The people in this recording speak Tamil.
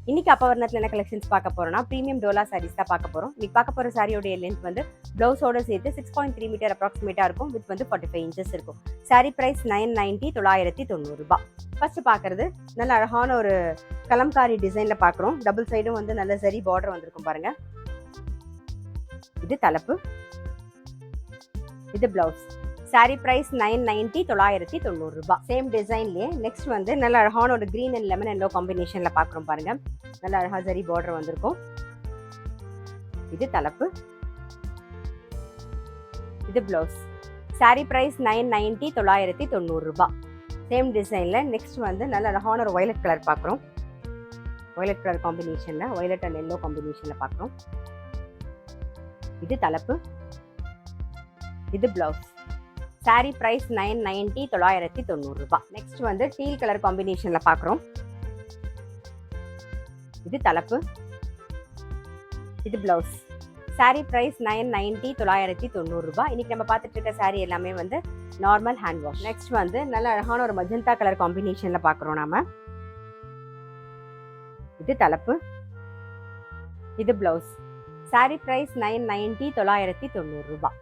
இன்னைக்கு அப்பவர்ணத்தில் என்ன கலெக்ஷன்ஸ் பார்க்க போறோம்னா ப்ரீமியம் டோலா சாரீஸ் தான் பார்க்க போறோம். இன்னைக்கு பார்க்க போற சாரியோட லென்த் வந்து பிளவுஸோட சேர்த்து 6.3 மீட்டர் அப்ராக்சிமேட்டா இருக்கும். வித் வந்து 45 இன்ச்சஸ் இருக்கும். சாரி பிரைஸ் 990 990 ரூபாய். ஃபர்ஸ்ட் பார்க்கறது நல்ல அழகான ஒரு கலம்காரி டிசைன்ல பார்க்குறோம். டபுள் சைடும் வந்து நல்ல சரி பார்டர் வந்திருக்கும் பாருங்க. இது தலைப்பு, இது பிளவுஸ். சாரி பிரைஸ் 990 990 ரூபாய். சேம் டிசைன்லயே நெக்ஸ்ட் வந்து நல்ல அழகான ஒரு கிரீன் அண்ட் லெமன் எல்லோ காம்பினேஷன்ல பாக்குறோம் பாருங்க. நல்ல அழகா சரி பார்டர் வந்திருக்கும். இது தலைப்பு, இது பிளவுஸ். சாரி பிரைஸ் 990 990 ரூபாய். சேம் டிசைன்ல நெக்ஸ்ட் வந்து நல்ல அழகான ஒரு வயலட் கலர் பாக்குறோம். வயலட் கலர் காம்பினேஷன்ல வயலட் அண்ட் எல்லோ காம்பினேஷன்ல பாக்குறோம். இது தலைப்பு, இது பிளவுஸ். சாரி பிரைஸ் 990 990 ரூபாய். நெக்ஸ்ட் வந்து டீல் கலர் காம்பினேஷன்ல பாக்குறோம். இது தலைப்பு, இது பிளவுஸ். சாரி பிரைஸ் 990 990 ரூபாய். இன்னைக்கு நம்ம பார்த்துட்டு இருக்க சாரி எல்லாமே வந்து நார்மல் ஹேண்ட் வாஷ். நெக்ஸ்ட் வந்து நல்ல அழகான ஒரு மஜந்தா கலர் காம்பினேஷன்ல பாக்குறோம் நாம. இது தலைப்பு, இது பிளவுஸ். சாரி பிரைஸ் 990 990 ரூபாய்.